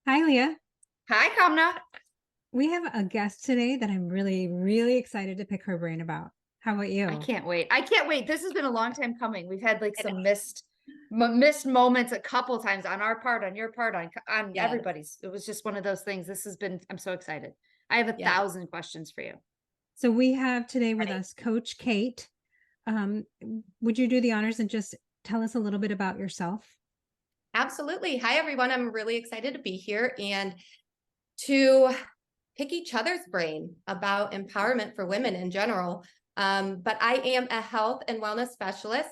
Hi, Leah. Hi, Kamna. We have a guest today that I'm really, really excited to pick her brain about. How about I you? can't wait. I can't wait. This has been a long time coming. We've had like I know. some missed moments a couple times on our part, on your part, on Yes, everybody's. It was just one of those things. This has been, I'm so excited. I have a yes. thousand questions for you. So we have today with Ready? us Coach Kate. Um, would you do the honors and just tell us a little bit about yourself? Absolutely. Hi, everyone. I'm really excited to be here and to pick each other's brain about empowerment for women in general. But I am a health and wellness specialist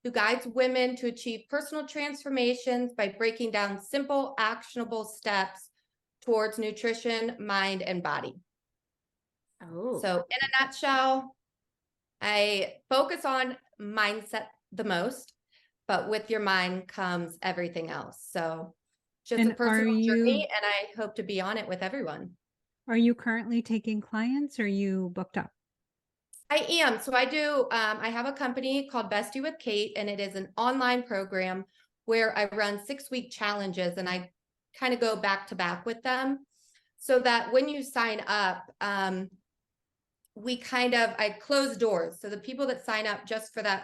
who guides women to achieve personal transformations by breaking down simple, actionable steps towards nutrition, mind, and body. Oh, So, in a nutshell, I focus on mindset the most, but with your mind comes everything else. So just a And are personal you journey, and I hope to be on it with everyone. are you currently taking clients or are you booked up? I am. So I have a company called Bestie with Kate, and it is an online program where I run 6-week challenges and I kind of go back to back with them so that when you sign up, I close doors. So the people that sign up just for that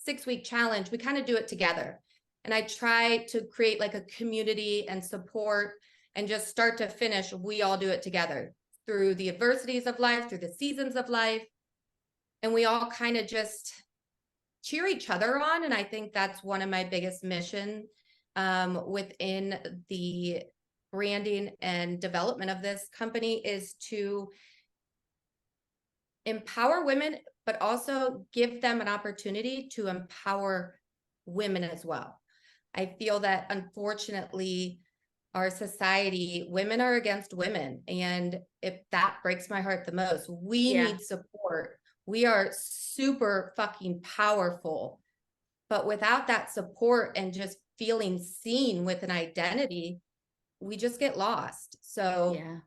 6-week challenge, we kind of do it together. And I try to create like a community and support, and just start to finish, we all do it together through the adversities of life, through the seasons of life. And we all kind of just cheer each other on. And I think that's one of my biggest missions within the branding and development of this company, is to empower women, but also give them an opportunity to empower women as well. I feel that unfortunately, our society, women are against women. And if that breaks my heart the most, we yeah. need support. We are super fucking powerful. But without that support and just feeling seen with an identity, we just get lost. So Yeah.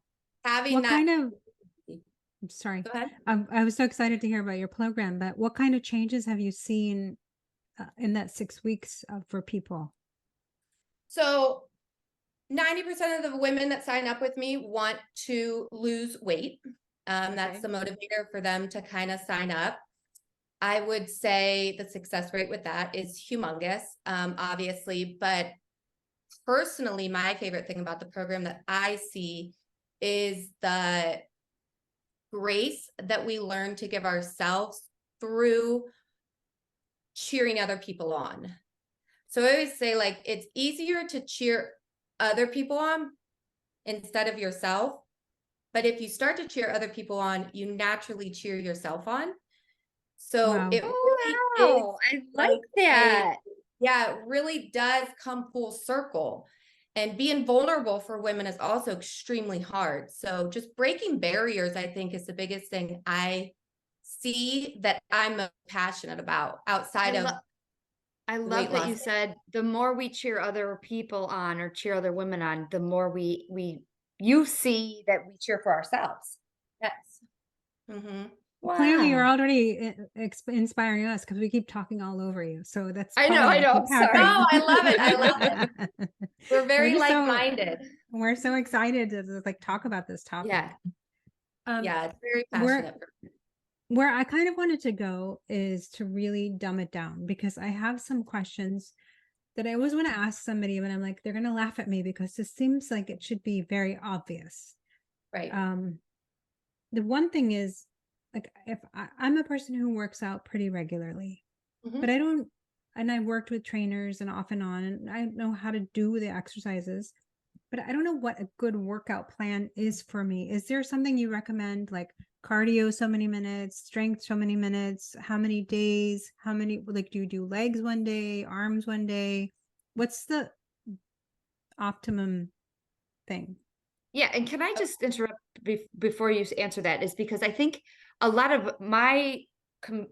having What that, kind of, I'm sorry, go ahead. I was so excited to hear about your program, but what kind of changes have you seen in that 6 weeks for people? So 90% of the women that sign up with me want to lose weight. That's Okay. the motivator for them to kind of sign up. I would say the success rate with that is humongous, obviously. But personally, my favorite thing about the program that I see is the grace that we learn to give ourselves through cheering other people on. So I always say, like, it's easier to cheer other people on instead of yourself. But if you start to cheer other people on, you naturally cheer yourself on. So Wow. it really Oh, is wow. I like like that. yeah, it really does come full circle. And being vulnerable for women is also extremely hard. So just breaking barriers, I think, is the biggest thing I see that I'm passionate about I outside of love I the love weight that loss. you said the more we cheer other people on or cheer other women on, the more we you see that we cheer for ourselves. Yes. Mm-hmm. Clearly, you're Wow. already inspiring us because we keep talking all over you. So that's I probably know. I'm No, empowering. sorry. I love it. I love it. We're We're very just like-minded. we're so excited to just, like talk about this topic. Yeah. Um, Yeah, it's very where passionate. where I kind of wanted to go is to really dumb it down because I have some questions that I always want to ask somebody, but I'm like, they're gonna laugh at me because this seems like it should be very obvious. Right. Um, the one thing is, like, if I'm a person who works out pretty regularly, but Mm-hmm. I don't, and I worked with trainers and off and on, and I know how to do the exercises, but I don't know what a good workout plan is for me. Is there something you recommend, like cardio so many minutes, strength so many minutes, how many days, how many, like, do you do legs one day, arms one day? What's the optimum thing? Yeah, and can I just interrupt before you answer that? Is because I think a lot of my com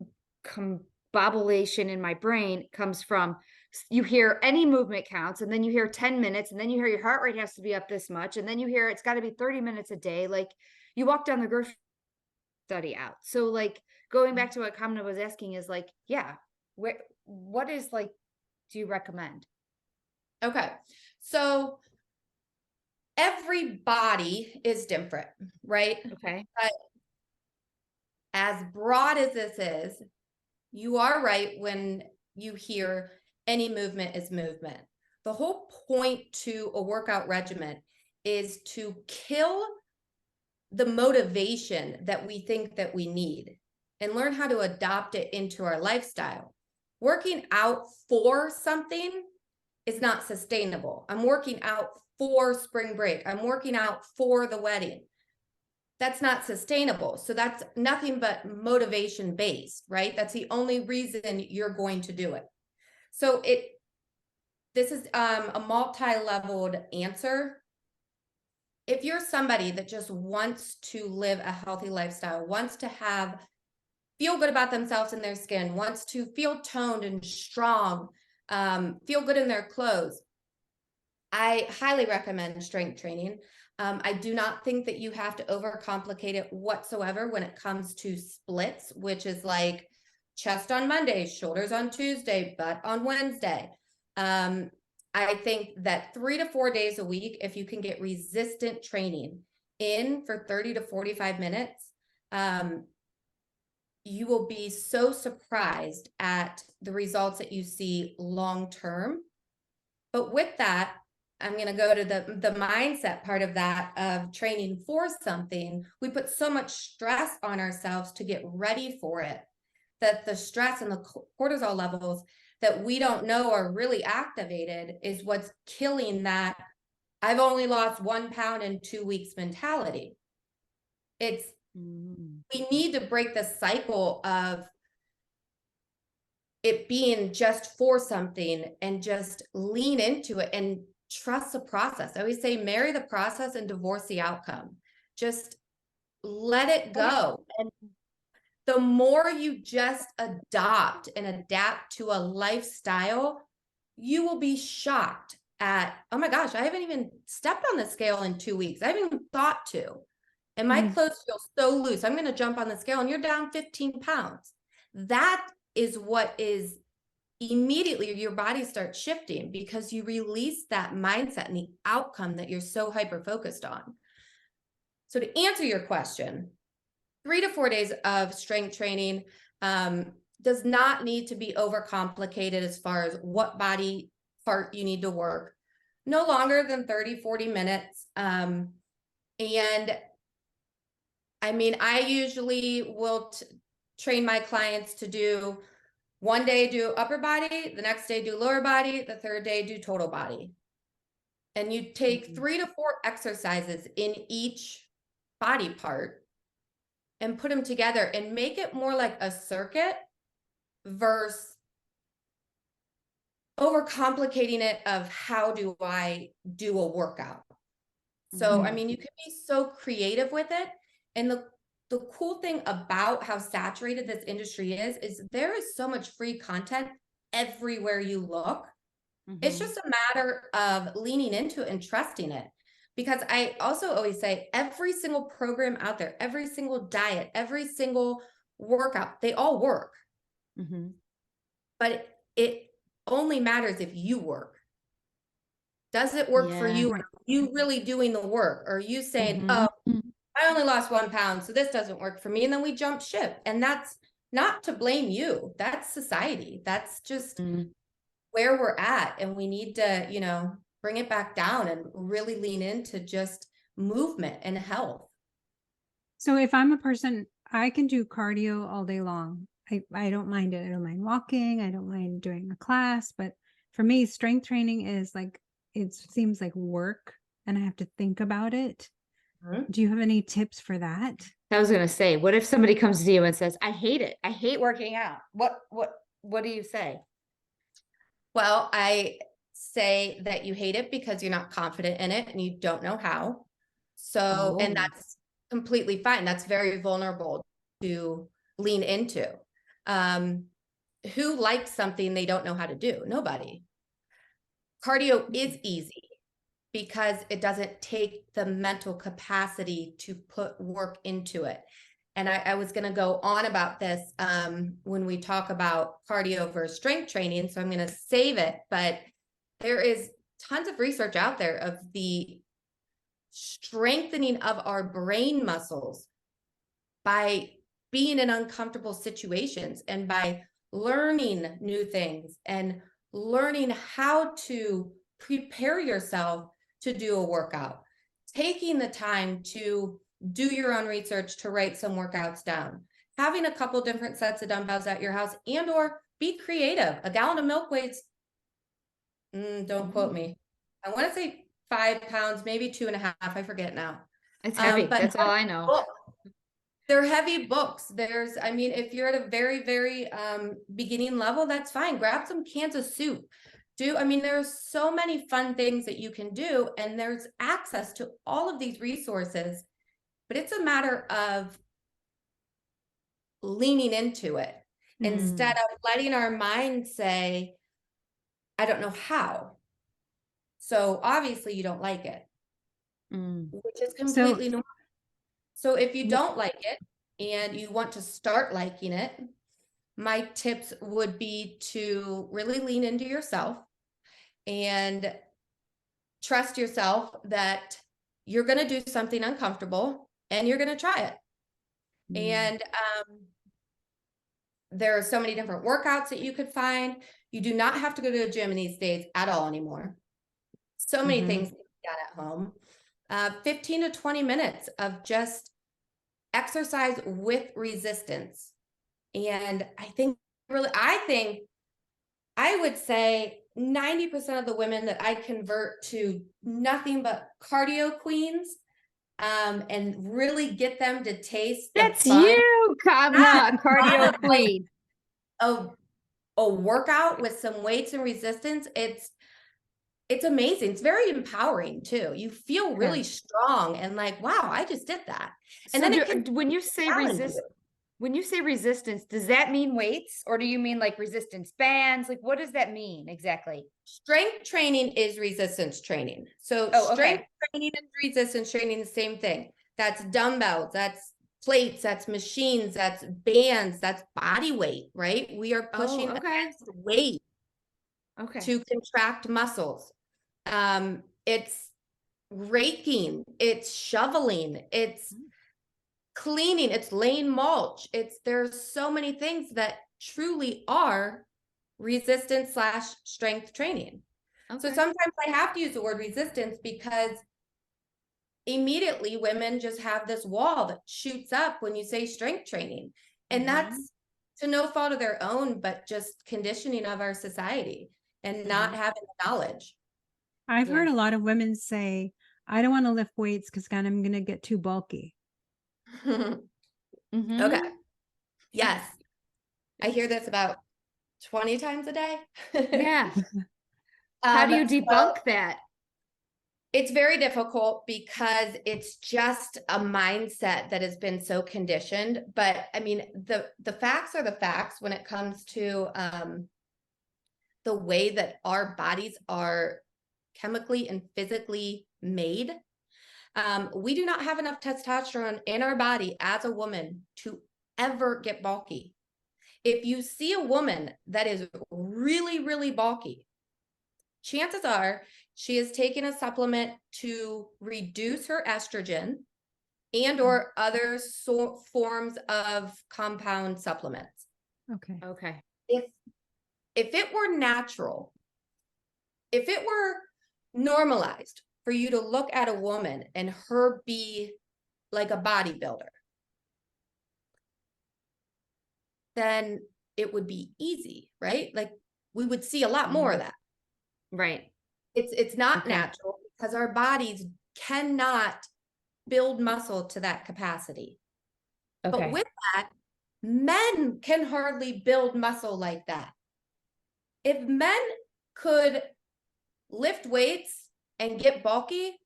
combobulation in my brain comes from you hear any movement counts, and then you hear 10 minutes, and then you hear your heart rate has to be up this much, and then you hear it's got to be 30 minutes a day. Like you walk down the grocery study out. So like going back to what Kamna was asking is like, yeah, what is like, do you recommend? Okay. So every body is different, right? Okay. But as broad as this is, you are right when you hear any movement is movement. The whole point to a workout regimen is to kill the motivation that we think that we need and learn how to adopt it into our lifestyle. Working out for something is not sustainable. I'm working out for spring break. I'm working out for the wedding. That's not sustainable. So that's nothing but motivation based, right? That's the only reason you're going to do it. So this is a multi-leveled answer. If you're somebody that just wants to live a healthy lifestyle, wants to feel good about themselves and their skin, wants to feel toned and strong, feel good in their clothes, I highly recommend strength training. I do not think that you have to overcomplicate it whatsoever when it comes to splits, which is like chest on Monday, shoulders on Tuesday, butt on Wednesday. I think that 3 to 4 days a week, if you can get resistant training in for 30 to 45 minutes, you will be so surprised at the results that you see long term. But with that, I'm going to go to the mindset part of that, of training for something. We put so much stress on ourselves to get ready for it, that the stress and the cortisol levels that we don't know are really activated is what's killing that I've only lost 1 pound in 2 weeks mentality. We need to break the cycle of it being just for something and just lean into it and trust the process. I always say marry the process and divorce the outcome. Just let it go. And the more you just adopt and adapt to a lifestyle, you will be shocked at, oh my gosh, I haven't even stepped on the scale in 2 weeks. I haven't even thought to. And my clothes feel so loose. I'm going to jump on the scale and you're down 15 pounds. That is what is immediately your body starts shifting, because you release that mindset and the outcome that you're so hyper focused on. So to answer your question, 3 to 4 days of strength training does not need to be overcomplicated as far as what body part you need to work. No longer than 30, 40 minutes. And I mean, I usually will train my clients to do one day do upper body, the next day do lower body, the third day do total body. And you take 3 to 4 exercises in each body part and put them together and make it more like a circuit versus overcomplicating it of how do I do a workout. So, I mean, you can be so creative with it. And the cool thing about how saturated this industry is there is so much free content everywhere you look. It's just a matter of leaning into it and trusting it. Because I also always say every single program out there, every single diet, every single workout, they all work. But it only matters if you work. Does it work for you? Are you really doing the work? Or are you saying, oh, I only lost 1 pound, so this doesn't work for me. And then we jump ship. And that's not to blame you. That's society. That's just where we're at. And we need to, you know, bring it back down and really lean into just movement and health. So if I'm a person, I can do cardio all day long. I don't mind it. I don't mind walking. I don't mind doing a class. But for me, strength training is like, it seems like work and I have to think about it. Do you have any tips for that? I was going to say, what if somebody comes to you and says, I hate it. I hate working out. What do you say? Well, I say that you hate it because you're not confident in it and you don't know how. So, and that's completely fine. That's very vulnerable to lean into. Who likes something they don't know how to do? Nobody. Cardio is easy because it doesn't take the mental capacity to put work into it. And I was going to go on about this when we talk about cardio versus strength training. So I'm going to save it. But there is tons of research out there of the strengthening of our brain muscles by being in uncomfortable situations and by learning new things and learning how to prepare yourself to do a workout, taking the time to do your own research, to write some workouts down, having a couple different sets of dumbbells at your house, and or be creative. A gallon of milk weighs, don't quote me, I want to say 5 pounds, maybe 2.5, I forget now. It's heavy. But That's all I know. they're heavy books. I mean, if you're at a very, very beginning level, that's fine. Grab some cans of soup. There's so many fun things that you can do, and there's access to all of these resources, but it's a matter of leaning into it instead of letting our mind say, I don't know how. So obviously you don't like it, which is completely normal. So if you don't like it and you want to start liking it, my tips would be to really lean into yourself and trust yourself that you're going to do something uncomfortable and you're going to try it. And there are so many different workouts that you could find. You do not have to go to a gym in these days at all anymore. So many things can be done at home. 15 to 20 minutes of just exercise with resistance. And I would say 90% of the women that I convert to nothing but cardio queens, and really get them to taste the That's fun you, Kavna, a cardio queen. of a workout with some weights and resistance. It's amazing. It's very empowering too. You feel really strong and like, wow, I just did that. And So then when you say resistance, does that mean weights, or do you mean like resistance bands? Like, what does that mean exactly? Strength training is resistance training. So strength training and resistance training, the same thing. That's dumbbells, that's plates, that's machines, that's bands, that's body weight, right? We are pushing weight to contract muscles. It's raking, it's shoveling, it's cleaning, it's laying mulch. There's so many things that truly are resistance / strength training. So sometimes I have to use the word resistance because immediately women just have this wall that shoots up when you say strength training. And that's to no fault of their own, but just conditioning of our society and not having the knowledge. I've heard a lot of women say, I don't want to lift weights because I'm going to get too bulky. Okay. Yes. I hear this about 20 times a day. Yeah. How do you debunk that? It's very difficult because it's just a mindset that has been so conditioned. But I mean, the facts are the facts when it comes to the way that our bodies are chemically and physically made. We do not have enough testosterone in our body as a woman to ever get bulky. If you see a woman that is really, really bulky, chances are she is taking a supplement to reduce her estrogen and or other forms of compound supplements. Okay. If it were natural, if it were normalized for you to look at a woman and her be like a bodybuilder, then it would be easy, right? Like we would see a lot more of that. Right. It's not natural because our bodies cannot build muscle to that capacity. But with that, men can hardly build muscle like that. If men could lift weights and get bulky,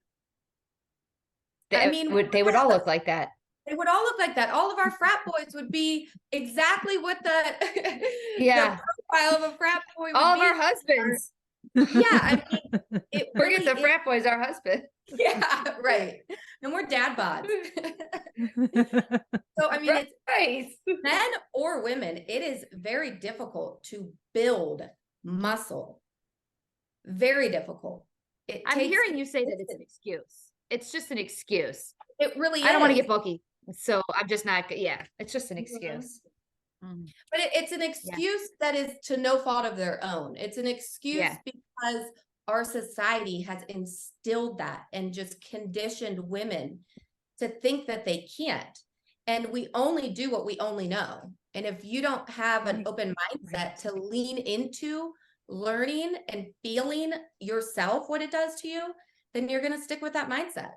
they would all look like that. They would all look like that. All of our frat boys would be exactly what the profile of a frat boy would be. All of our husbands. Yeah, it forget the frat boys, our husband. Yeah, right. And we're dad bods. So it's men or women, it is very difficult to build muscle. Very difficult. I'm hearing you say that it's an excuse. it's just an excuse. It really I don't want to is. get bulky. So I'm just not, yeah, it's just an Mhm. excuse. Mhm. But it's an excuse that is to no fault of their own. It's an excuse Yeah. because our society has instilled that and just conditioned women to think that they can't. And we only do what we only know. And if you don't have an Right. open mindset to lean into learning and feeling yourself what it does to you, then you're going to stick with that mindset.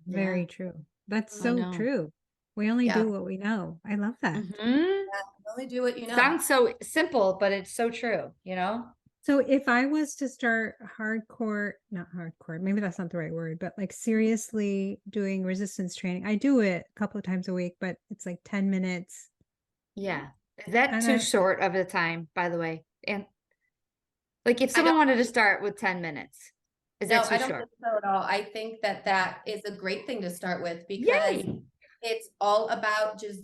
Very Yeah. true. That's I so know. true. We only Yeah. do what we know. I love that. Mhm. Only do what you know. Sounds so simple, but it's so true, So if I was to start hardcore, not hardcore, maybe that's not the right word, but like seriously doing resistance training, I do it a couple of times a week, but it's like 10 minutes. Yeah. Is that And too short of a time, by the way? And like if I someone don't, wanted to start with 10 minutes, is no, that too I don't short? think so at all. I think that that is a great thing to start with because Yay! it's all about just,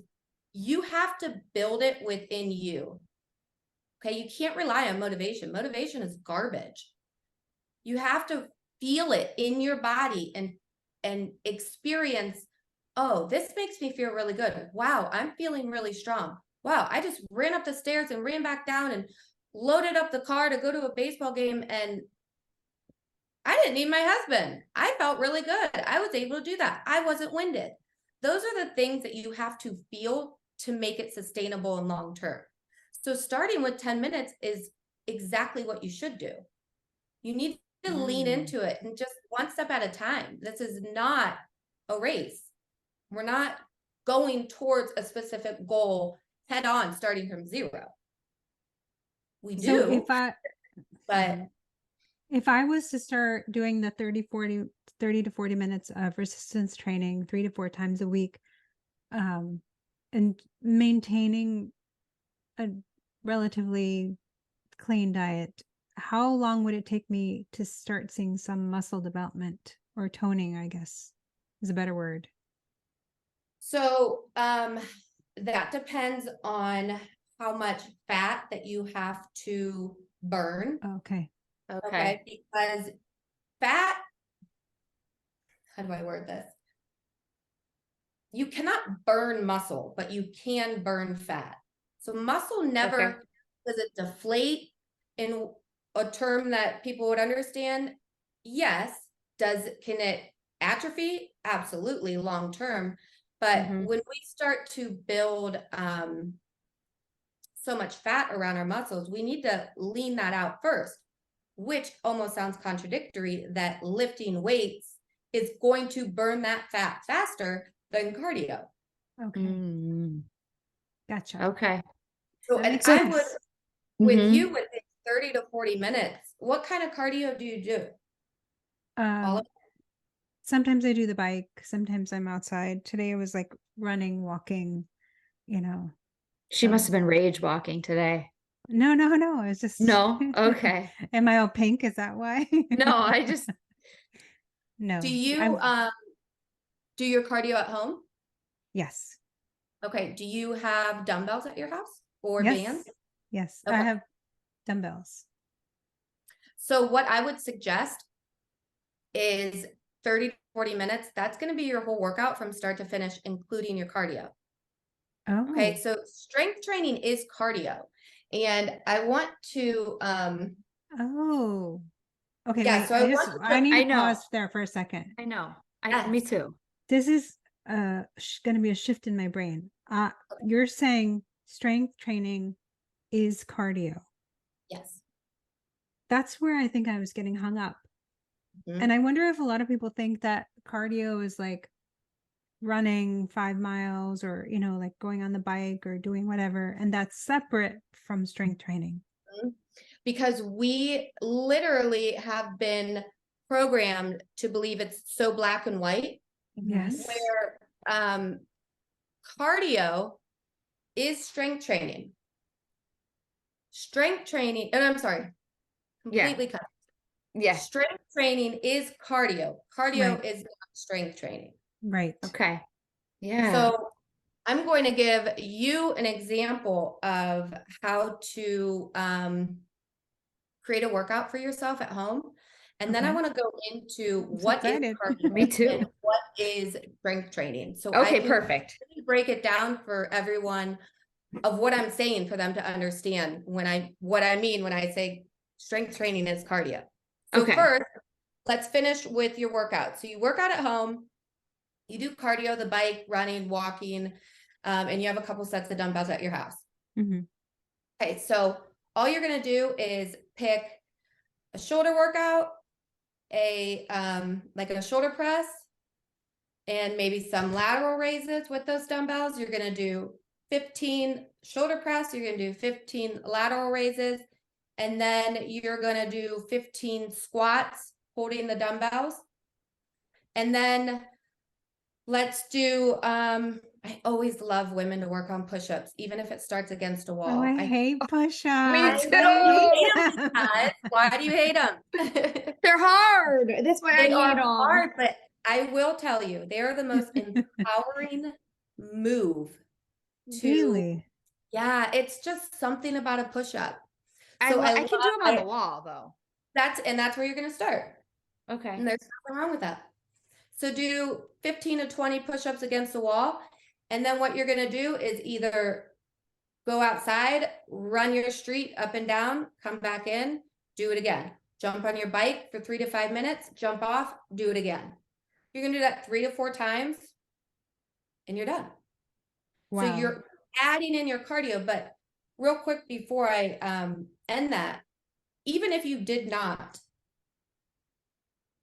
you have to build it within you. Okay. You can't rely on motivation. Motivation is garbage. You have to feel it in your body and experience, oh, this makes me feel really good. Wow, I'm feeling really strong. Wow, I just ran up the stairs and ran back down and loaded up the car to go to a baseball game and I didn't need my husband. I felt really good. I was able to do that. I wasn't winded. Those are the things that you have to feel to make it sustainable and long term. So starting with 10 minutes is exactly what you should do. You need to lean into it and just one step at a time. This is not a race. We're not going towards a specific goal head on, starting from zero. We So do, but if I was to start doing the 30 to 40 minutes of resistance training 3 to 4 times a week, and maintaining a relatively clean diet, how long would it take me to start seeing some muscle development or toning, I guess is a better word? so that depends on how much fat that you have to burn. Okay. Okay. Because fat, how do I word this? You cannot burn muscle, but you can burn fat. So muscle never does it deflate in a term that people would understand. Yes. Can it atrophy? Absolutely, long term. But when we start to build so much fat around our muscles, we need to lean that out first, which almost sounds contradictory that lifting weights is going to burn that fat faster than cardio. Okay. Gotcha. Okay. So, That and makes I sense. would, with you, would think 30 to 40 minutes. What kind of cardio do you do? All of Sometimes I do the bike, sometimes I'm outside. Today I was like running, walking, you know. She must have been rage walking today. No, no, no. It's just No? Okay. Am I all pink? Is that why? No, I just, No. Do you I'm do your cardio at home? yes. Okay. Do you have dumbbells at your house or Yes. bands? Yes. Okay. I have dumbbells. So what I would suggest is 30 to 40 minutes. That's going to be your whole workout from start to finish, including your cardio. Oh. Okay. So strength training is cardio. And I want to Oh. Okay, yeah, wait. so I want I to need I to know. pause there for a second. I know. Yes. Me too. This is going to be a shift in my brain. You're saying strength training is cardio. yes. That's where I think I was getting hung up. Mhm. And I wonder if a lot of people think that cardio is like running 5 miles or, like going on the bike or doing whatever. And that's separate from strength training. Because we literally have been programmed to believe it's so black and white, Yes. where cardio is strength training. Strength training, and I'm sorry, completely cut. Yes. Strength training is cardio. Cardio Right. is not strength training. Right. Okay. Yeah. So I'm going to give you an example of how to create a workout for yourself at home. And then I Okay. want to go into I'm so what is excited. cardio Me too. and what is strength training. So Okay, I can perfect. really break it down for everyone of what I'm saying for them to understand what I mean when I say strength training is cardio. So Okay. first, let's finish with your workout. So you work out at home, you do cardio, the bike, running, walking, and you have a couple sets of dumbbells at your house. Mhm. Okay, so all you're gonna do is pick a shoulder workout, like a shoulder press, and maybe some lateral raises with those dumbbells. You're gonna do 15 shoulder press, you're gonna do 15 lateral raises, and then you're gonna do 15 squats holding the dumbbells. And then let's do, I always love women to work on push-ups, even if it starts against a Oh, wall. I hate push-ups. Me I too. hate them, guys. Why do you hate them? They're hard. That's why I They hate are them. hard, but I will tell you, they are the most empowering move to, Really? yeah, it's just something about a push-up. I So can do them on the I wall though. that's where you're gonna start. Okay. And there's nothing wrong with that. So do 15 to 20 push-ups against the wall. And then what you're gonna do is either go outside, run your street up and down, come back in, do it again. Jump on your bike for 3 to 5 minutes, jump off, do it again. You're gonna do that 3 to 4 times and you're done. So Wow. you're adding in your cardio, but real quick before I end that, even if you did not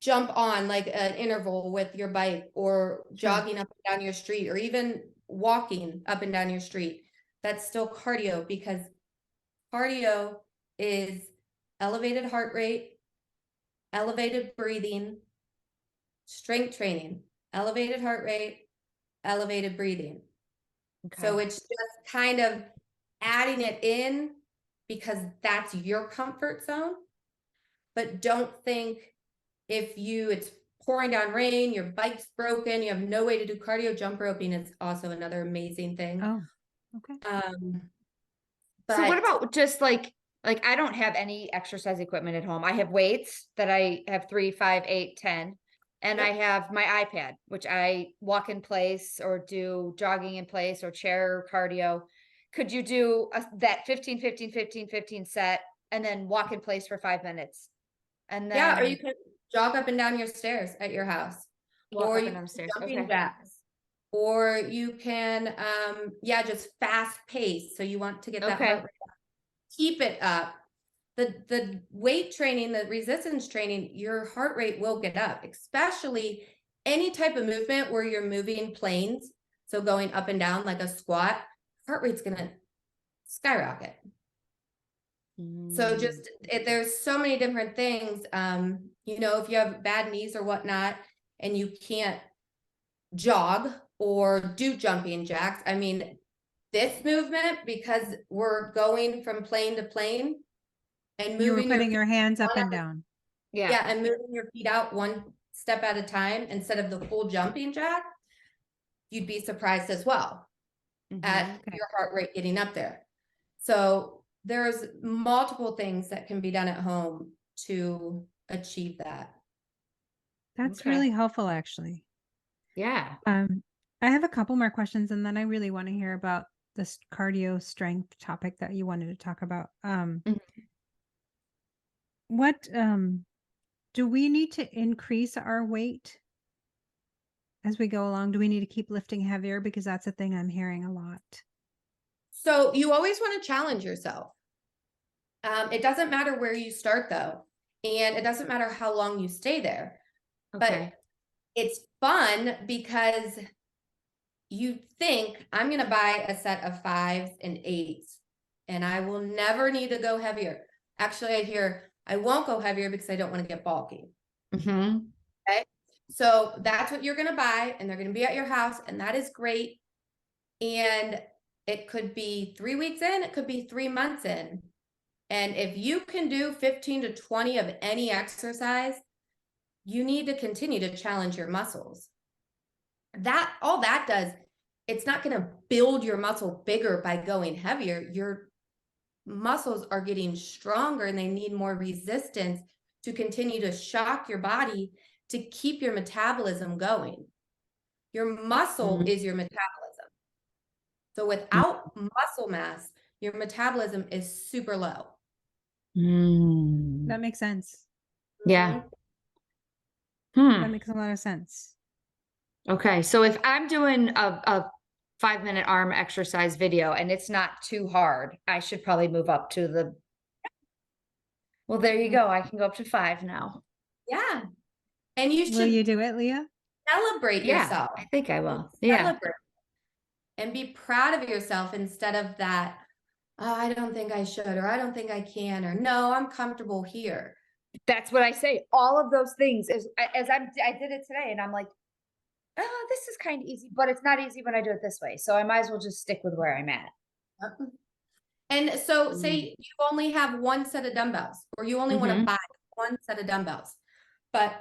jump on like an interval with your bike or jogging up and down your street or even walking up and down your street, that's still cardio, because cardio is elevated heart rate, elevated breathing, strength training, elevated heart rate, elevated breathing. So Okay. it's just kind of adding it in because that's your comfort zone. But don't think it's pouring down rain, your bike's broken, you have no way to do cardio. Jump roping is also another amazing thing. Oh, okay. So what But about just like I don't have any exercise equipment at home. I have weights that I have 3, 5, 8, 10. And I have my iPad, which I walk in place or do jogging in place or chair cardio. Could you do that 15, 15, 15, 15 set and then walk in place for 5 minutes? And yeah, or then you could jog up and down your stairs at your house, walk or up you and can downstairs. jumping Okay. jacks, or you can just fast pace. So you want to get that heart Okay. rate up. Keep it up. The weight training, the resistance training, your heart rate will get up, especially any type of movement where you're moving planes. So going up and down like a squat, heart rate's gonna skyrocket. So just there's so many different things. If you have bad knees or whatnot, and you can't jog or do jumping jacks. I mean, this movement, because we're going from plane to plane and You were moving your putting feet your hands up one and at a- down. Yeah. and moving your feet out one step at a time instead of the full jumping jack, you'd be surprised as well at Okay. your heart rate getting up there. So there's multiple things that can be done at home to achieve that. That's Okay. really helpful, actually. Yeah. I have a couple more questions, and then I really want to hear about this cardio strength topic that you wanted to talk about. What do we need to increase our weight as we go along? Do we need to keep lifting heavier? Because that's a thing I'm hearing a lot. So you always want to challenge yourself. It doesn't matter where you start though, and it doesn't matter how long you stay there, Okay. but it's fun because you think I'm going to buy a set of 5s and 8s and I will never need to go heavier. Actually, I hear I won't go heavier because I don't want to get bulky. Okay. So that's what you're going to buy, and they're going to be at your house, and that is great. And it could be 3 weeks in, it could be 3 months in. And if you can do 15 to 20 of any exercise, you need to continue to challenge your muscles. All that does, it's not going to build your muscle bigger by going heavier. Your muscles are getting stronger and they need more resistance to continue to shock your body to keep your metabolism going. Your muscle is your metabolism. So without muscle mass, your metabolism is super low. That makes sense. Yeah. That makes a lot of sense. Okay. So if I'm doing a 5-minute arm exercise video and it's not too hard, I should probably move up to the, well, there you go. I can go up to 5 now. Yeah. And you Will should you do it, Leah? celebrate yourself. I think I will. Yeah. Celebrate and be proud of yourself instead of that, oh, I don't think I should, or I don't think I can, or no, I'm comfortable here. That's what I say. All of those things as I did it today and I'm like, oh, this is kind of easy, but it's not easy when I do it this way. So I might as well just stick with where I'm at. And so say you only have one set of dumbbells, or you only want to buy one set of dumbbells, but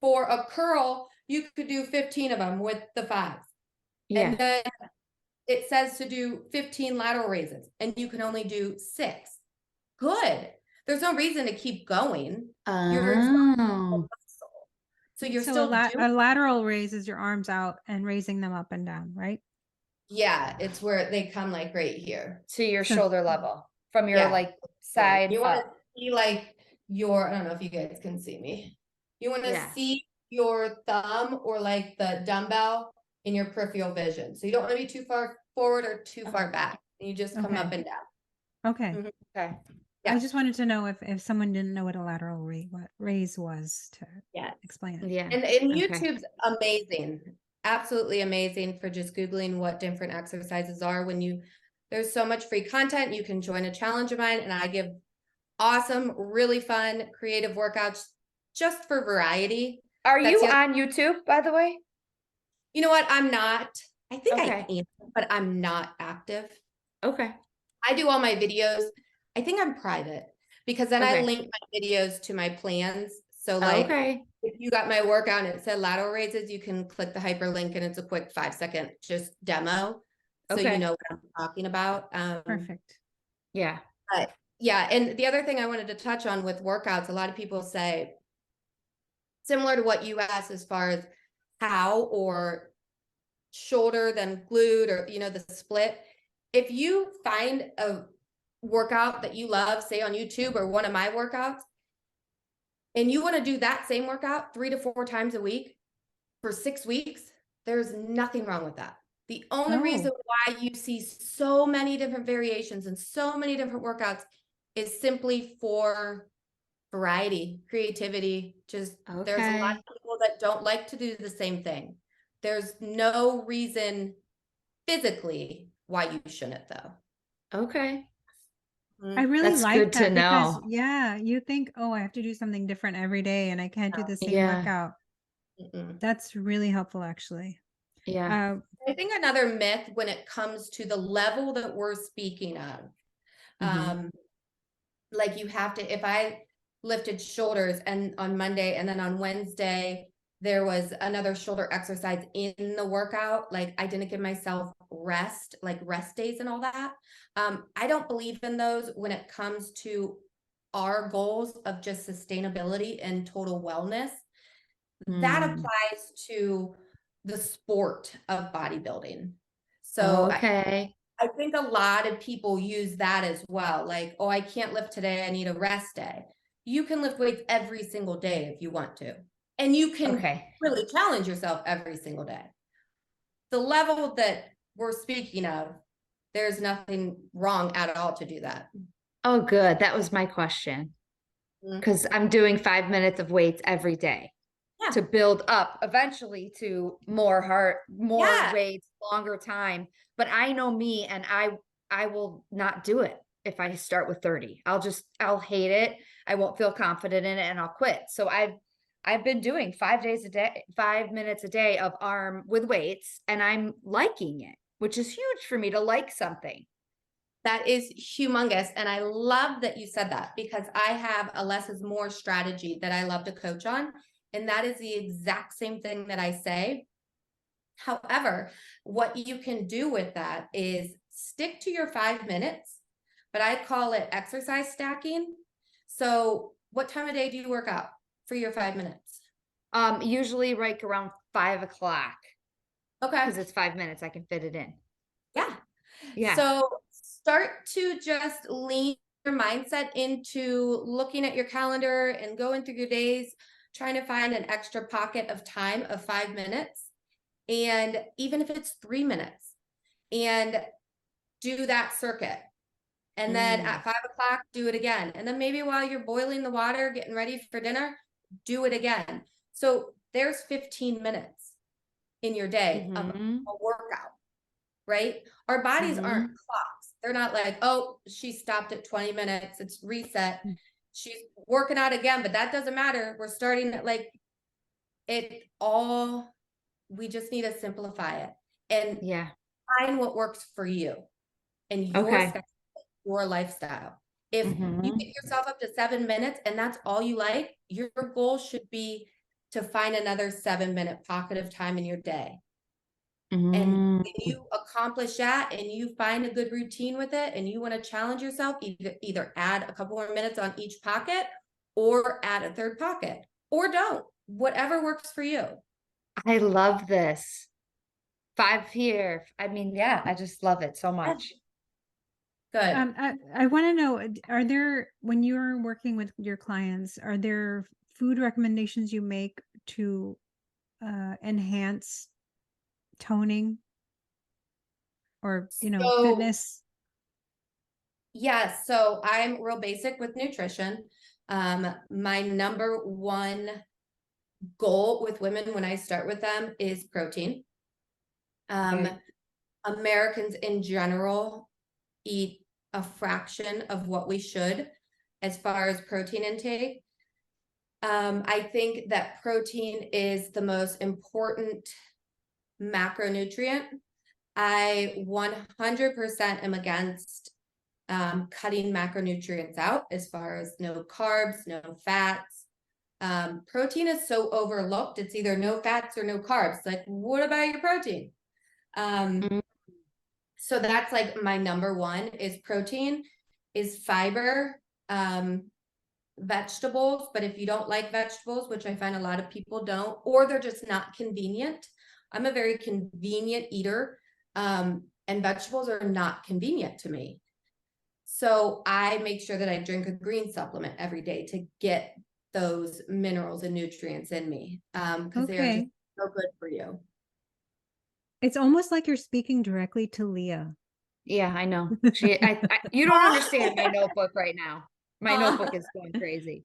for a curl, you could do 15 of them with the 5s. Yeah. And then it says to do 15 lateral raises and you can only do 6. Good. There's no reason to keep going. So you're So still doing, a lateral raise is your arms out and raising them up and down, right? yeah, it's where they come like right here. To your shoulder level from your like side. You want to see like your, I don't know if you guys can see me. You want to see your thumb or like the dumbbell in your peripheral vision. So you don't want to be too far forward or too far back. You just come up and down. Okay. Okay. Yeah. I just wanted to know if someone didn't know what a lateral raise was to explain it. Yeah. And YouTube's amazing. Absolutely amazing for just Googling what different exercises are. There's so much free content. You can join a challenge of mine and I give awesome, really fun, creative workouts just for variety. Are you on YouTube, by the way? You know what? I'm not. I think I am, but I'm not active. Okay. I do all my videos. I think I'm private because then I link my videos to my plans. So like if you got my workout and it said lateral raises, you can click the hyperlink and it's a quick 5-second just demo. So you know what I'm talking about. Perfect. Yeah. But yeah. And the other thing I wanted to touch on with workouts, a lot of people say, similar to what you asked as far as how or shoulder then glute or, the split. If you find a workout that you love, say on YouTube or one of my workouts, and you want to do that same workout 3 to 4 times a week for 6 weeks, there's nothing wrong with that. The only reason why you see so many different variations and so many different workouts is simply for variety, creativity. Just there's a lot of people that don't like to do the same thing. There's no reason physically why you shouldn't though. Okay. I really That's like good that to because know. you think, oh, I have to do something different every day and I can't do the same workout. That's really helpful actually. Yeah. I think another myth when it comes to the level that we're speaking of, like you have to, if I lifted shoulders and on Monday and then on Wednesday, there was another shoulder exercise in the workout. Like I didn't give myself rest, like rest days and all that. I don't believe in those when it comes to our goals of just sustainability and total wellness. That applies to the sport of bodybuilding. So I think a lot of people use that as well. Like, oh, I can't lift today. I need a rest day. You can lift weights every single day if you want to. And you can really challenge yourself every single day. The level that we're speaking of, there's nothing wrong at all to do that. Oh, good. That was my question. Because I'm doing 5 minutes of weights every day to build up eventually to more weights, longer time. But I know me and I will not do it if I start with 30. I'll hate it. I won't feel confident in it and I'll quit. So I've been doing 5 minutes a day of arm with weights and I'm liking it, which is huge for me to like something. That is humongous. And I love that you said that because I have a less is more strategy that I love to coach on. And that is the exact same thing that I say. However, what you can do with that is stick to your 5 minutes, but I call it exercise stacking. So what time of day do you work out for your 5 minutes? Usually right around 5 o'clock, Okay. because it's 5 minutes. I can fit it in. Yeah. Yeah. So start to just lean your mindset into looking at your calendar and going through your days, trying to find an extra pocket of time of 5 minutes. And even if it's 3 minutes, and do that circuit. And then at 5 o'clock, do it again. And then maybe while you're boiling the water, getting ready for dinner, do it again. So there's 15 minutes in your day of Mhm. a workout, right? Our bodies aren't clocks. They're not like, oh, she stopped at 20 minutes. It's reset. She's working out again, but that doesn't matter. We're starting at like it all. We just need to simplify it and Yeah. find what works for you and your Okay. schedule, your lifestyle. If you get yourself up to 7 minutes and that's all you like, your goal should be to find another 7-minute pocket of time in your day. And when you accomplish that and you find a good routine with it and you want to challenge yourself, either add a couple more minutes on each pocket or add a third pocket or don't, whatever works for you. I love this. 5 here. I mean, yeah, I just love it so much. Good. I want to know, are there, when you're working with your clients, are there food recommendations you make to enhance toning or, So fitness? yes, so I'm real basic with nutrition. My number one goal with women when I start with them is protein. Okay. Americans in general eat a fraction of what we should as far as protein intake. I think that protein is the most important macronutrient. I 100% am against cutting macronutrients out as far as no carbs, no fats. Protein is so overlooked. It's either no fats or no carbs. Like, what about your protein? So that's like my number one is protein, is fiber, vegetables. But if you don't like vegetables, which I find a lot of people don't, or they're just not convenient. I'm a very convenient eater, and vegetables are not convenient to me. So I make sure that I drink a green supplement every day to get those minerals and nutrients in me, because they are just Okay. so good for you. It's almost like you're speaking directly to Leah. Yeah, I know. You don't understand my notebook right now. My notebook is going crazy.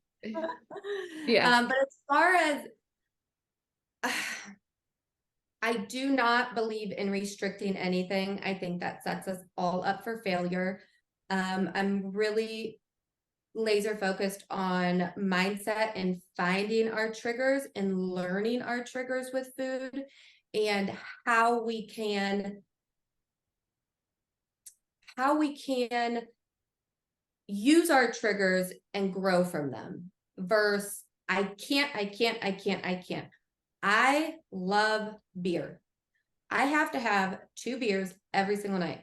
Yeah. But as far as I do not believe in restricting anything. I think that sets us all up for failure. I'm really laser focused on mindset and finding our triggers and learning our triggers with food and how we can use our triggers and grow from them versus I can't. I love beer. I have to have 2 beers every single night.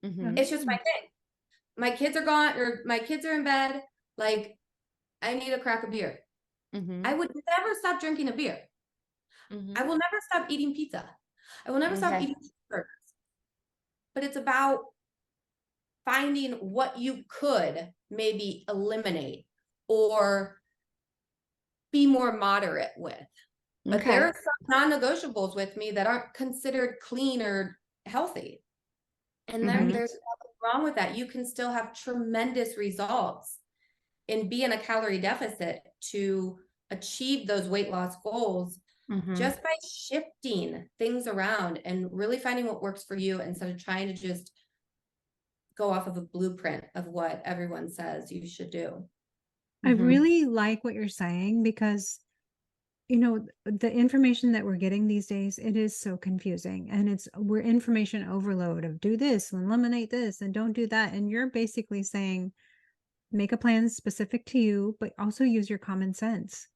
It's just my thing. My kids are gone or my kids are in bed. Like, I need a crack of beer. I would never stop drinking a beer. I will never stop eating pizza. I will never stop eating cheeseburgers. But it's about finding what you could maybe eliminate or be more moderate with. But there are some non-negotiables with me that aren't considered clean or healthy. And there's nothing wrong with that. You can still have tremendous results and be in a calorie deficit to achieve those weight loss goals just by shifting things around and really finding what works for you instead of trying to just go off of a blueprint of what everyone says you should do. I really like what you're saying because the information that we're getting these days, it is so confusing and we're information overload of do this and eliminate this and don't do that. And you're basically saying, make a plan specific to you, but also use your common sense,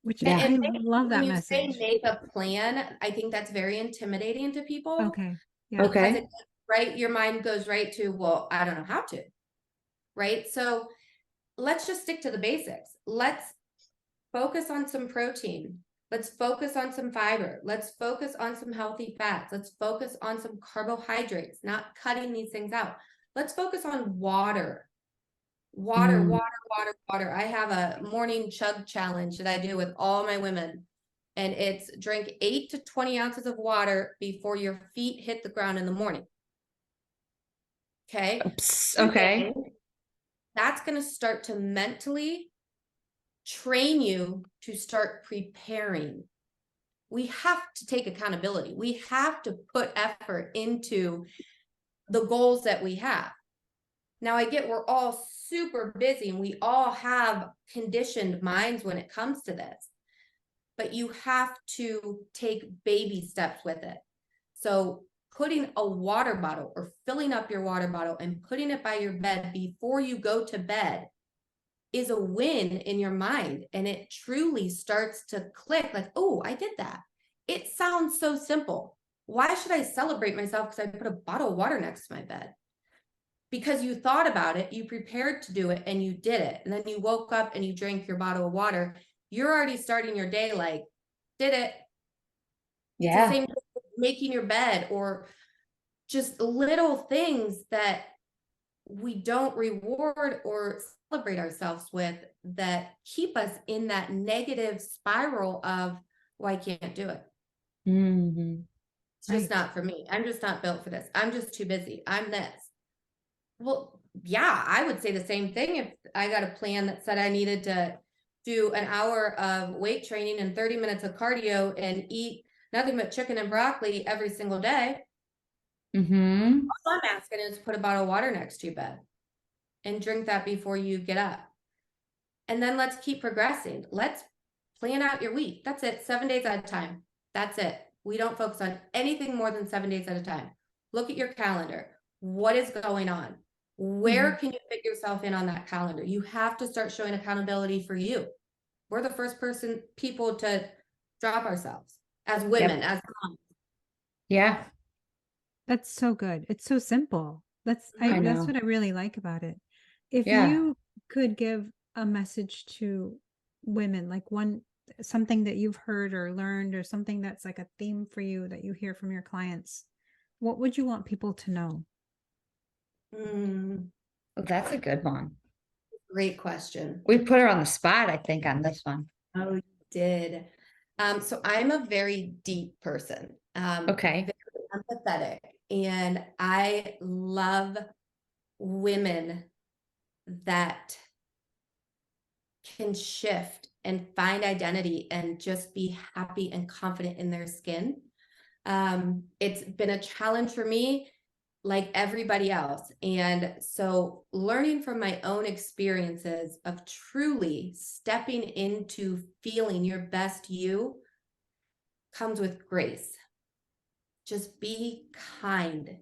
which I love When that you say message. make a plan, I think that's very intimidating to people. Okay. Yeah. Because your mind goes right to, well, I don't know how to. Right. So let's just stick to the basics. Let's focus on some protein. Let's focus on some fiber. Let's focus on some healthy fats. Let's focus on some carbohydrates, not cutting these things out. Let's focus on water. Water, Mm. water, water, water. I have a morning chug challenge that I do with all my women. And it's drink 8 to 20 ounces of water before your feet hit the ground in the morning. Okay. Oops. Okay. That's going to start to mentally train you to start preparing. We have to take accountability. We have to put effort into the goals that we have. Now, I get we're all super busy and we all have conditioned minds when it comes to this, but you have to take baby steps with it. So putting a water bottle or filling up your water bottle and putting it by your bed before you go to bed is a win in your mind. And it truly starts to click like, oh, I did that. It sounds so simple. Why should I celebrate myself because I put a bottle of water next to my bed? Because you thought about it, you prepared to do it, and you did it. And then you woke up and you drank your bottle of water. You're already starting your day like, did it. Yeah. It's the same thing with making your bed or just little things that we don't reward or celebrate ourselves with that keep us in that negative spiral of, well, I can't do it. Mm-hmm. It's just not for me. I'm just not built for this. I'm just too busy. I'm this. Well, yeah, I would say the same thing if I got a plan that said I needed to do an hour of weight training and 30 minutes of cardio and eat nothing but chicken and broccoli every single day. Mm-hmm. All I'm asking is put a bottle of water next to your bed and drink that before you get up. And then let's keep progressing. Let's plan out your week. That's it. 7 days at a time. That's it. We don't focus on anything more than 7 days at a time. Look at your calendar. What is going on? Where can you fit yourself in on that calendar? You have to start showing accountability for you. We're the first people to drop ourselves as women, as moms. Yeah. That's so good. It's so simple. That's I that's know. what I really like about it. If Yeah. you could give a message to women, like something that you've heard or learned or something that's like a theme for you that you hear from your clients, what would you want people to know? Well, that's a good one. Great question. We put her on the spot, I think, on this one. Oh, you did. So I'm a very deep person. Okay. Very empathetic, and I love women that can shift and find identity and just be happy and confident in their skin. It's been a challenge for me, like everybody else. And so learning from my own experiences of truly stepping into feeling your best you comes with grace. Just be kind.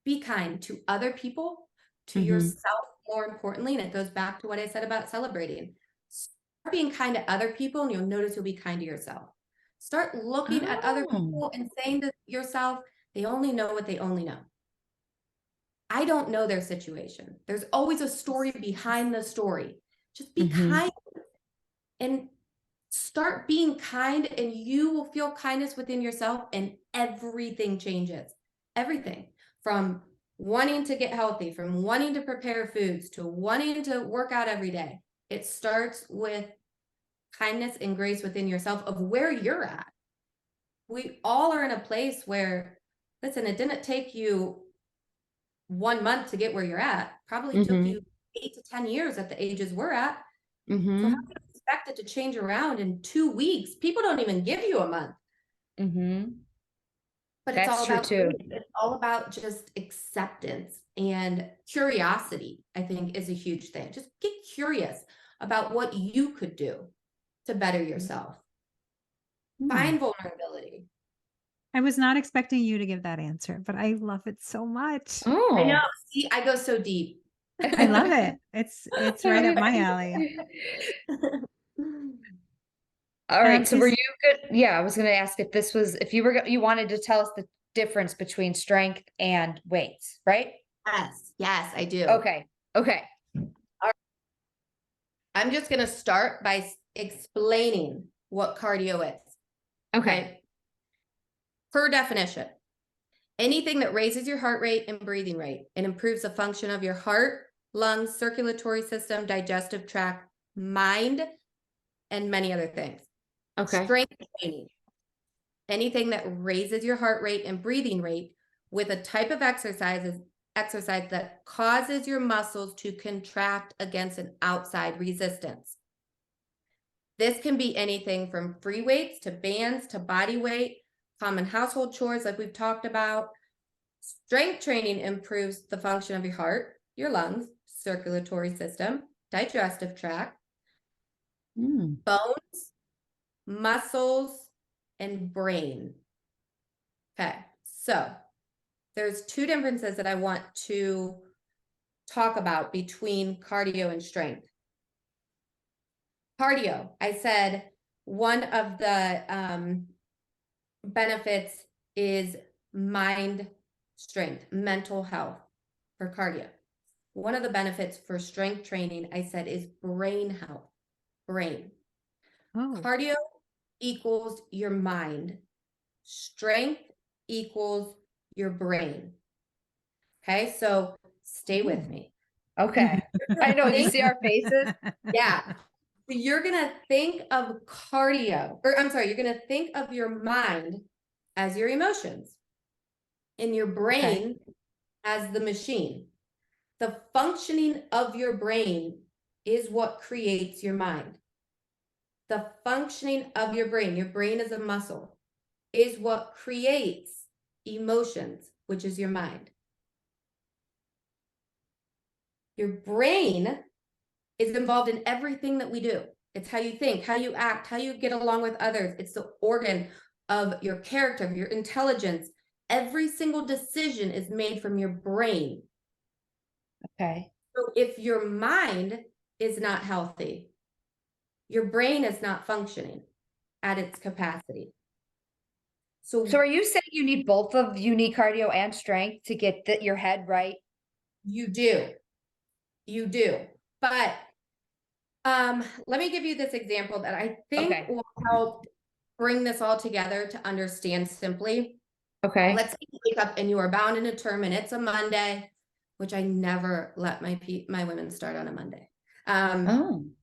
Be kind to other people, to yourself, more importantly. And it goes back to what I said about celebrating. Start being kind to other people, and you'll notice you'll be kind to yourself. Start looking at other people and saying to yourself, they only know what they only know. I don't know their situation. There's always a story behind the story. Just be kind and start being kind, and you will feel kindness within yourself, and everything changes. Everything from wanting to get healthy, from wanting to prepare foods to wanting to work out every day. It starts with kindness and grace within yourself of where you're at. We all are in a place where, listen, it didn't take you 1 month to get where you're at. Probably took you 8 to 10 years at the ages we're at. So how do you expect it to change around in 2 weeks? People don't even give you a month. But it's all about too. It's all about just acceptance and curiosity, I think, is a huge thing. Just get curious about what you could do to better yourself. Find vulnerability. I was not expecting you to give that answer, but I love it so much. Oh, I know. See, I go so deep. I love it. It's right up my alley. All right. So were you good? Yeah, I was going to ask if you wanted to tell us the difference between strength and weights, right? Yes, I do. Okay. I'm just going to start by explaining what cardio is. Okay. Per definition, anything that raises your heart rate and breathing rate and improves the function of your heart, lungs, circulatory system, digestive tract, mind, and many other things. Okay. Strength training, anything that raises your heart rate and breathing rate with a type of exercise that causes your muscles to contract against an outside resistance. This can be anything from free weights to bands to body weight, common household chores like we've talked about. Strength training improves the function of your heart, your lungs, circulatory system, digestive tract, bones, muscles, and brain. Okay, so there's two differences that I want to talk about between cardio and strength. Cardio, I said one of the benefits is mind strength, mental health for cardio. One of the benefits for strength training, I said, is brain health, brain. Oh. Cardio equals your mind. Strength equals your brain. Okay, so stay with me. Okay. I know, you see our faces? Yeah. So you're going to think of cardio, or I'm sorry, you're going to think of your mind as your emotions and your brain as the machine. The functioning of your brain is what creates your mind. The functioning of your brain is a muscle, is what creates emotions, which is your mind. Your brain is involved in everything that we do. It's how you think, how you act, how you get along with others. It's the organ of your character, your intelligence. Every single decision is made from your brain. Okay. So if your mind is not healthy, your brain is not functioning at its capacity. So So are you saying you need cardio and strength to get your head right? you do. You do. But let me give you this example that I think will help bring this all together to understand simply. Okay. Let's say you wake up and you are bound in a term and it's a Monday, which I never let my women start on a Monday. And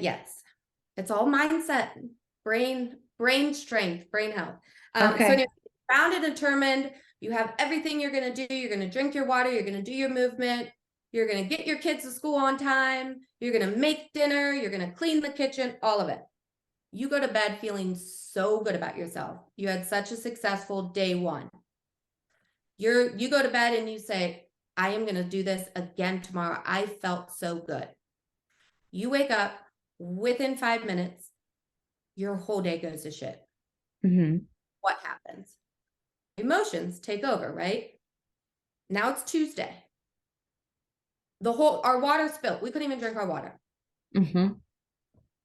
yes, it's all mindset, brain strength, brain health. So anyway, bound and determined, you have everything you're going to do. You're going to drink your water. You're going to do your movement. You're going to get your kids to school on time. You're going to make dinner. You're going to clean the kitchen, all of it. You go to bed feeling so good about yourself. You had such a successful day one. You go to bed and you say, I am going to do this again tomorrow. I felt so good. You wake up within 5 minutes, your whole day goes to shit. What happens? Emotions take over, right? Now it's Tuesday. Our water spilled. We couldn't even drink our water.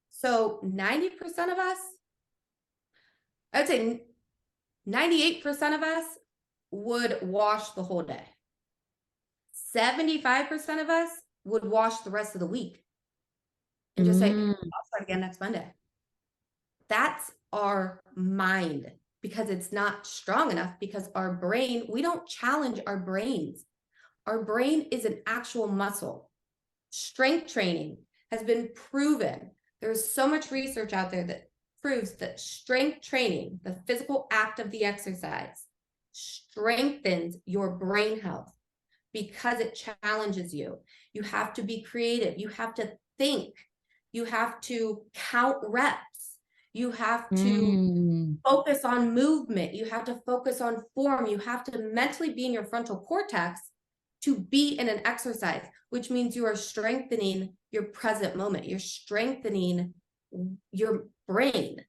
So 90% of us, I'd say 98% of us would wash the whole day. 75% of us would wash the rest of the week and just say, I'll start again next Monday. That's our mind, because it's not strong enough, because our brain, we don't challenge our brains. Our brain is an actual muscle. Strength training has been proven. There's so much research out there that proves that strength training, the physical act of the exercise, strengthens your brain health because it challenges you. You have to be creative. You have to think. You have to count reps. You have to focus on movement. You have to focus on form. You have to mentally be in your frontal cortex to be in an exercise, which means you are strengthening your present moment. You're strengthening your brain.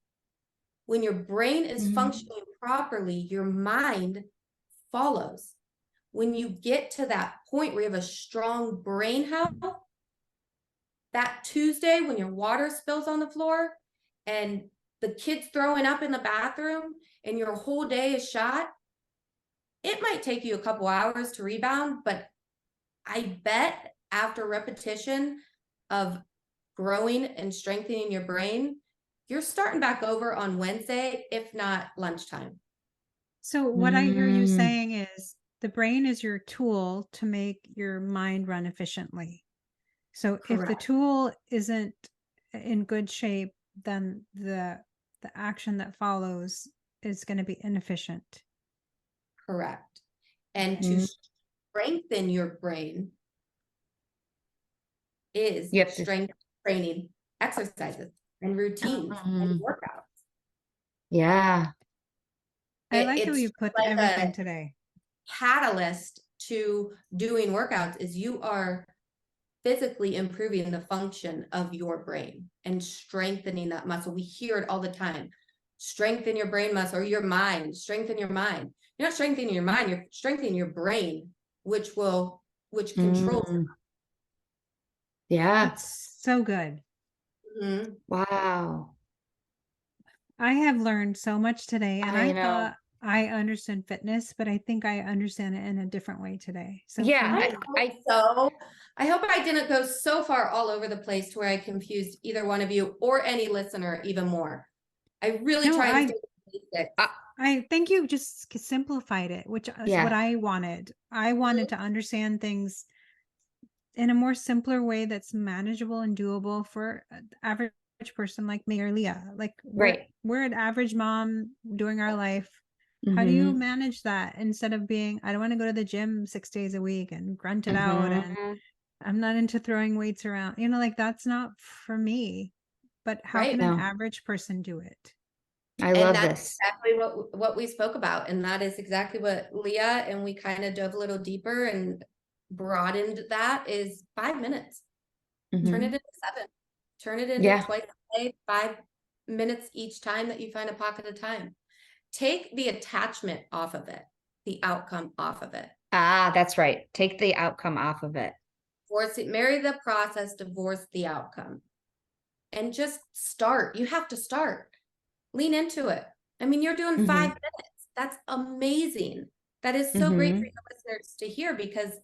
When your brain is functioning properly, your mind follows. When you get to that point where you have a strong brain health, that Tuesday when your water spills on the floor and the kid's throwing up in the bathroom and your whole day is shot, it might take you a couple hours to rebound, but I bet after repetition of growing and strengthening your brain, you're starting back over on Wednesday, if not lunchtime. So what I hear you Mm, saying is the brain is your tool to make your mind run efficiently. So if the Correct. tool isn't in good shape, then the action that follows is going to be inefficient. Correct. And Okay. to strengthen your brain is You have to. strength training exercises and routines and Mhm. workouts. Yeah. I like how It's you put like everything a today. catalyst to doing workouts is you are physically improving the function of your brain and strengthening that muscle. We hear it all the time. Strengthen your brain muscle, or your mind, strengthen your mind. You're not strengthening your mind, you're strengthening your brain, which controls. Mm, yeah. It's so good. Mhm. Wow. I have learned so much today, and I I know. thought I understood fitness, but I think I understand it in a different way today. So Yeah. thank you. I hope I didn't go so far all over the place to where I confused either one of you or any listener even more. I really No, try and I stay with the basics. I think you just simplified it, which is what Yeah. I wanted. I wanted to understand things in a more simpler way that's manageable and doable for an average person like me or Leah. Like Right. we're an average mom doing our life. How do you Mhm. manage that instead of being, I don't want to go to the gym 6 days a week and grunt it out, and Mhm. I'm not into throwing weights around. Like that's not for me. But how Right. can an No, average person do it? I And love that's this. exactly what we spoke about. And that is exactly what Leah and we kind of dove a little deeper and broadened that is 5 minutes. Turn it Mhm. into 7. Turn it into Yeah. twice a day, 5 minutes each time that you find a pocket of time. Take the attachment off of it, the outcome off of it. Ah, that's right. Take the outcome off of it. Marry the process, divorce the outcome. And just start. You have to start. Lean into it. I mean, you're doing 5 Mhm. minutes. That's amazing. That is so great for Mhm. your listeners to hear because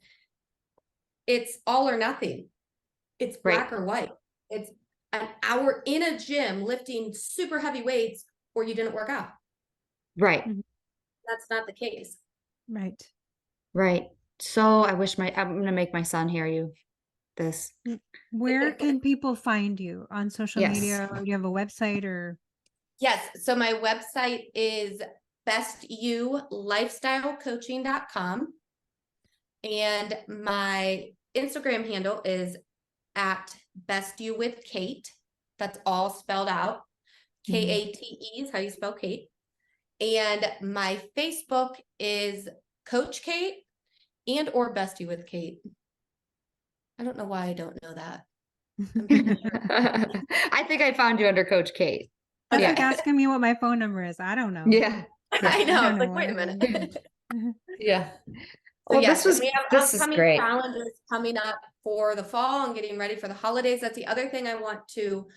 it's all or nothing. It's black Right. or white. It's an hour in a gym lifting super heavy weights or you didn't work out. Right. Mhm. That's not the case. Right. Right. So I'm gonna make my son hear you this. Where can people find you on social Yes. media? Or do you have a website or? Yes. So my website is bestyouLifestyleCoaching.com. And my Instagram handle is at bestyouwithkate. That's all spelled out. Kate is how you spell Kate. And my Facebook is Coach Kate and or Bestie with Kate. I don't know why I don't know that. I'm pretty sure. I think I found you under Coach Kate. That's Yeah. like asking me what my phone number is. I don't know. Yeah. Yeah. I know. I don't It's know like, wait a what it minute. is. Yeah. So Well, yes, and we have this is upcoming great. challenges coming up for the fall and getting ready for the holidays. That's the other thing I want to,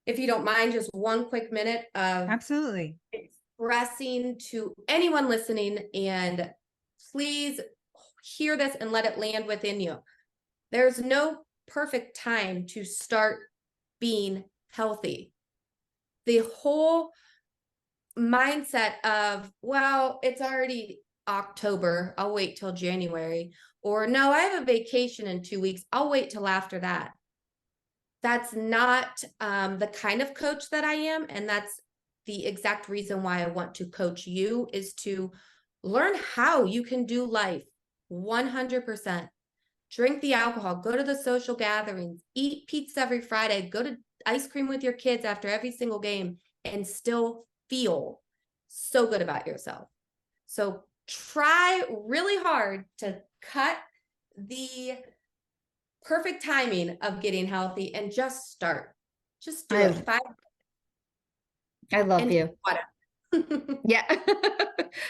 if you don't mind, just one quick minute of Absolutely. expressing to anyone listening, and please hear this and let it land within you. There's no perfect time to start being healthy. The whole mindset of, well, it's already October, I'll wait till January, or no, I have a vacation in 2 weeks, I'll wait till after that. That's not the kind of coach that I am. And that's the exact reason why I want to coach you, is to learn how you can do life 100%. Drink the alcohol, go to the social gatherings, eat pizza every Friday, go to ice cream with your kids after every single game, and still feel so good about yourself. So try really hard to cut the perfect timing of getting healthy and just start. Just do it. I love And you. water. Yeah.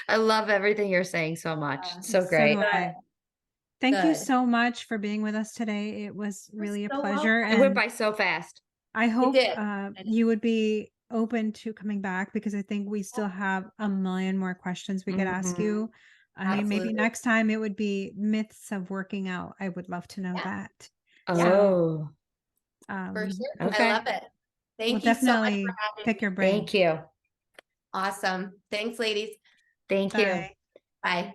I love everything you're saying so much. So So great. do I. Thank you Good. so much for being with us today. It was You're really a so pleasure. It went And by so fast. I hope did. you would be open to coming back, because I think we still have a million more questions we could ask Mhm. you. I mean, maybe Absolutely. next time it would be myths of working out. I would love to know Yeah. that. Oh, For sure. Okay. I love it. We'll Thank you so much definitely for having pick your me. brain. Thank you. Awesome. Thanks, ladies. Thank you. Bye. Bye.